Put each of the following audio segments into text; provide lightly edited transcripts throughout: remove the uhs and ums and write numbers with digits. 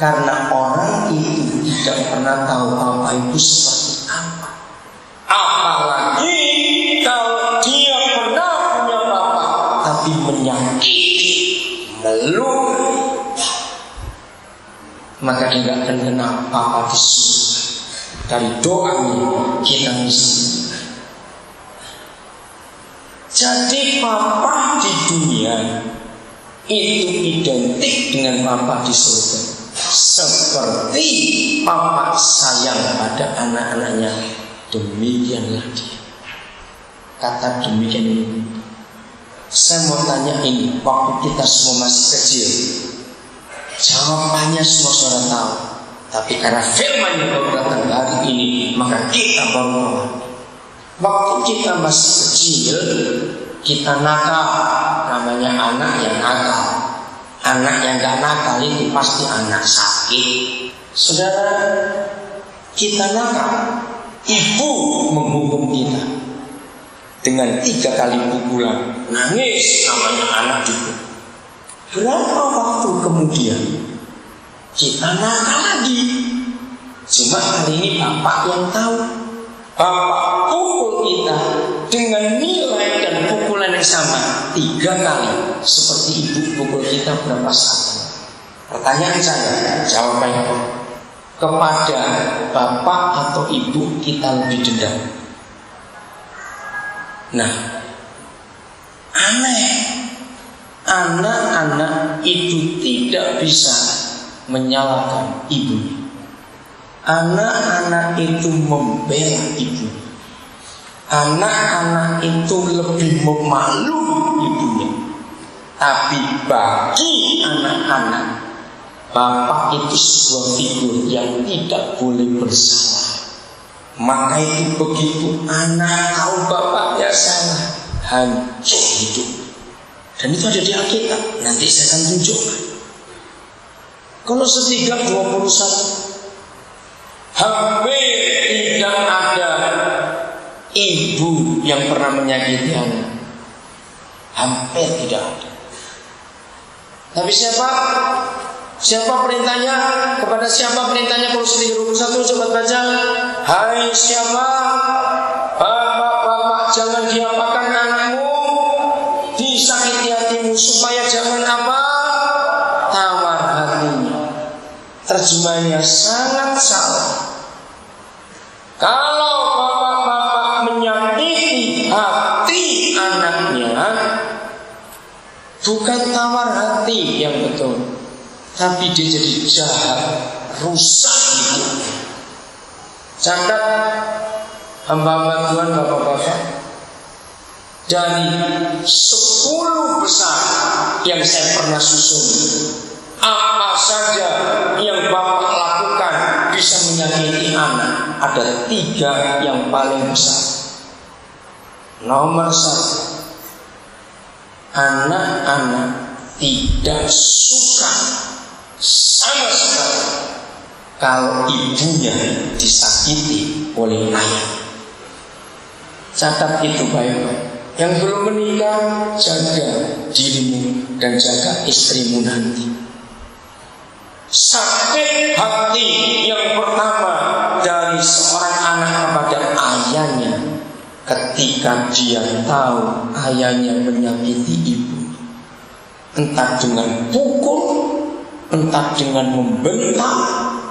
Karena orang itu tidak pernah tahu apa itu seperti apa. Apalagi kalau dia pernah punya bapak tapi menyakiti, melukai, maka dia tidak akan kenal apa di surga. Dari doa ini kita mesti. Jadi papa di dunia itu identik dengan papa di surga. Seperti papa sayang pada anak-anaknya, demikianlah dia. Kata demikian ini. Saya mau tanya ini, waktu kita semua masih kecil, jawabannya semua saudara tahu. Tapi karena firman yang baru datang hari ini, maka kita baru tahu. Waktu kita masih kecil, kita nakal. Namanya anak yang nakal. Anak yang gak nakal itu pasti anak sakit. Saudara, kita nakal, ibu menghukum kita dengan 3 kali pukulan. Nangis namanya anak itu. Berapa waktu kemudian kita nakal lagi. Cuma kali ini bapak yang tahu. Bapak pukul kita dengan nilai dan pukulan yang sama 3 kali. Seperti ibu pukul kita berapa saat. Pertanyaan saya, jawabannya kepada bapak atau ibu kita lebih dendam. Nah, aneh, anak-anak itu tidak bisa menyalahkan ibunya. Anak-anak itu membela ibunya. Anak-anak itu lebih memaklumi ibunya. Tapi bagi anak-anak, bapak itu sebuah figur yang tidak boleh bersalah. Maka itu begitu anak tahu bapaknya salah, hancur hidup. Dan itu ada di Alkitab. Nanti saya akan tunjukkan. Kalau setingkat 21, hampir tidak ada ibu yang pernah menyakiti anak. Hampir tidak ada. Tapi siapa perintahnya? Kepada siapa perintahnya? Kalau setingkat 21 coba baca. Hai siapa? Bapak-bapak, jangan diapakan anakmu, disakiti hatimu, supaya jangan apa? Tawar hatinya. Terjemahnya sangat salah. Kalau bapak-bapak menyakiti hati anaknya, bukan tawar hati yang betul, tapi dia jadi jahat, rusak hidupnya. Catat hamba-hamba Tuhan, bapak-bapak, dari 10 besar yang saya pernah susun, apa saja yang bapak lakukan bisa menyakiti anak, ada 3 yang paling besar. Nomor 1, anak-anak tidak suka sama sekali kalau ibunya disakiti oleh ayah. Catat itu baik-baik. Yang belum menikah, jaga dirimu dan jaga istrimu nanti. Sakit hati yang pertama dari seorang anak kepada ayahnya ketika dia tahu ayahnya menyakiti ibu. Entah dengan pukul, entah dengan membentak,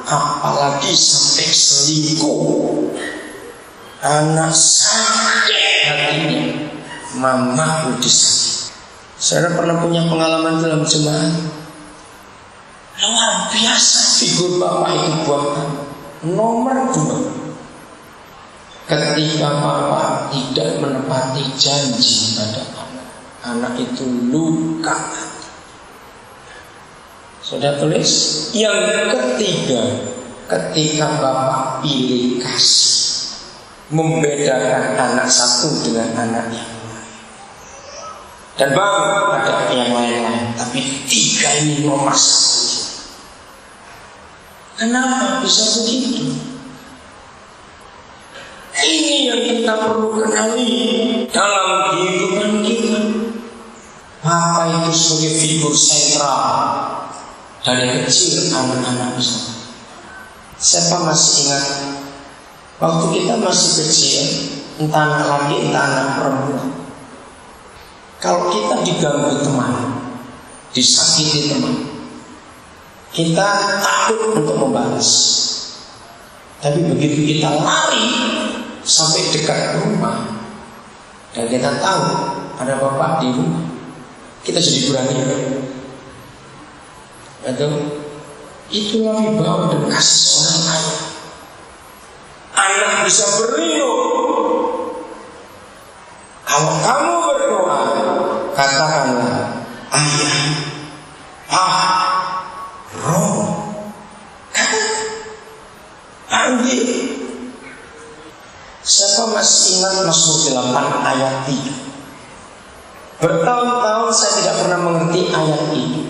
apalagi sampai selingkuh. Anak sakit hatinya, mamaku disakiti. Saya pernah punya pengalaman dalam jemaat. Luar biasa figur bapak itu buat kami. Nomor 2, ketika bapak tidak menepati janji pada anak itu luka hati. Sudah tulis. Yang ketiga, ketika bapak pilih kasih, membedakan anak satu dengan anak yang lain. Dan baru ada yang lain-lain, tapi 3 ini nomor 1. Kenapa bisa begitu? Ini yang kita perlu kenali dalam kehidupan kita. Bapak itu sebagai figur sentral. dari kecil anak-anak besar. Siapa masih ingat waktu kita masih kecil, entah anak laki entah anak perempuan, kalau kita diganggu teman, disakiti teman, kita takut untuk membalas. Tapi begitu kita lari sampai dekat rumah dan kita tahu ada bapak di rumah, kita jadi berani. Betul? Itulah wibawa dan kasih seorang ayah. Anak bisa berlindung. Kalau kamu berdoa, katakanlah ayah, pak, roh. Panggil. Siapa masih ingat Mazmur 8 ayat 3? Bertahun-tahun saya tidak pernah mengerti ayat ini.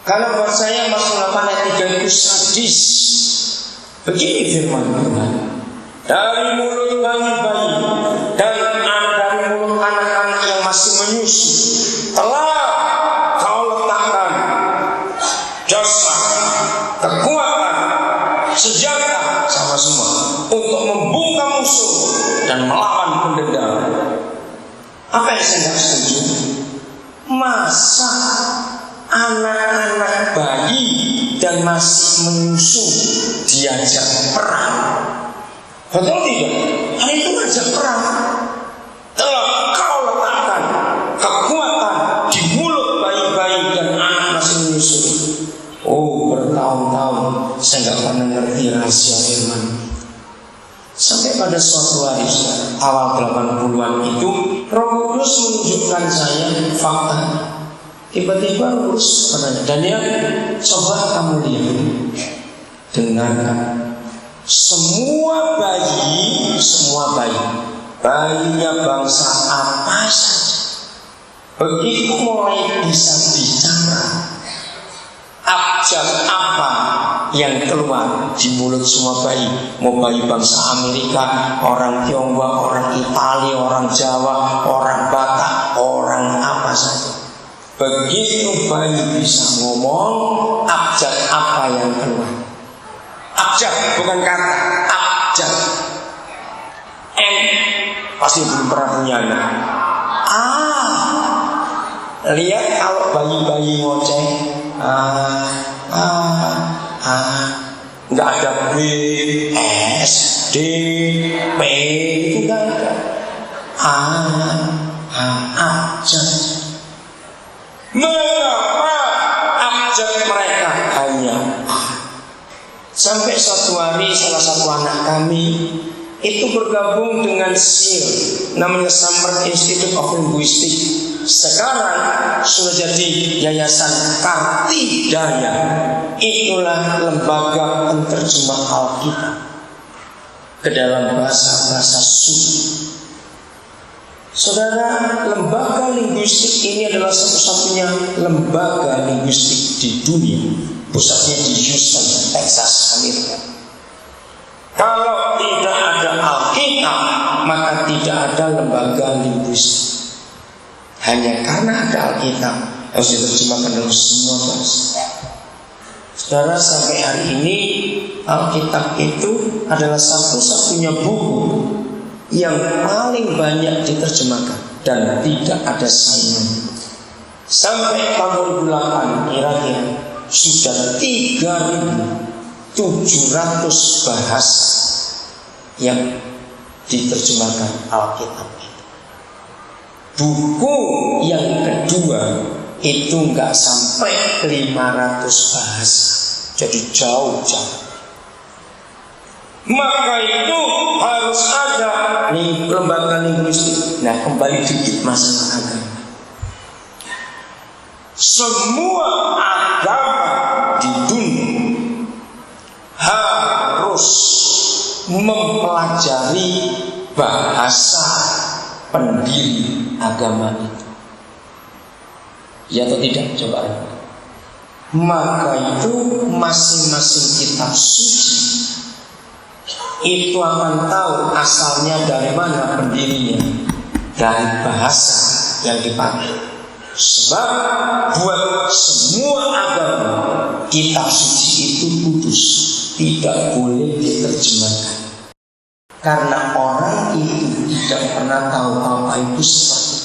Karena buat saya Mazmur 8 ayat 3 itu sadis. Begini firman Tuhan, dari mulut bayi-bayi dan dari mulut anak-anak yang masih menyusu telah kau letakkan jasa, kekuatan, senjata sama semua untuk membungkam musuh dan melawan pendendam. Apa yang saya tidak setuju? Masa anak-anak bayi dan masih menyusu diajak perang? Betul tidak? Hari itu ngajak perang. Telah kau letakkan kekuatan di mulut bayi-bayi dan anak masih menyusu. Oh, bertahun-tahun saya nggak pernah ngerti rahasia firman. Sampai pada suatu hari awal 80-an itu Roh Kudus menunjukkan saya fakta. Tiba-tiba Kudus bertanya, Daniel, coba kamu lihat, dengarkan. Semua bayi, bayinya bangsa apa saja, begitu mulai bisa bicara, abjad apa yang keluar di mulut semua bayi, mau bayi bangsa Amerika, orang Tionghoa, orang Italia, orang Jawa, orang Batak, orang apa saja. Begitu bayi bisa ngomong, abjad apa yang keluar? Abjad bukan kata, abjad. N pasti belum pernah punya anak. Lihat kalau bayi-bayi ngoceh, nggak ada B, S, D, P, itu nggak ada. Abjad. Mengapa abjad mereka hanya A? Sampai suatu hari salah satu anak kami itu bergabung dengan SIL, namanya Summer Institute of Linguistics. Sekarang sudah jadi Yayasan Kartidaya. Itulah lembaga penterjemah Alkitab ke dalam bahasa-bahasa suci. Saudara, lembaga linguistik ini adalah satu-satunya lembaga linguistik di dunia. Pusatnya di Houston, Texas, Amerika. Kalau tidak ada Alkitab, maka tidak ada lembaga linguistik. Hanya karena ada Alkitab harus diterjemahkan dalam semua bahasa. Saudara, sampai hari ini Alkitab itu adalah satu-satunya buku yang paling banyak diterjemahkan dan tidak ada saingan. Sampai tahun 2008 kira-kira sudah 3.700 bahasa yang diterjemahkan Alkitab. Buku yang kedua itu nggak sampai 500 bahasa, jadi jauh-jauh. Maka itu harus ada lembaga linguistik. Nah, kembali dikit masalah agama. Semua agama di dunia harus mempelajari bahasa pendiri agama itu. Ya atau tidak? Coba. Maka itu masing-masing kitab suci itu akan tahu asalnya dari mana pendirinya, dari bahasa yang dipakai. Sebab buat semua agama kitab suci itu kudus, tidak boleh diterjemahkan. Karena orang itu tidak pernah tahu apa itu seperti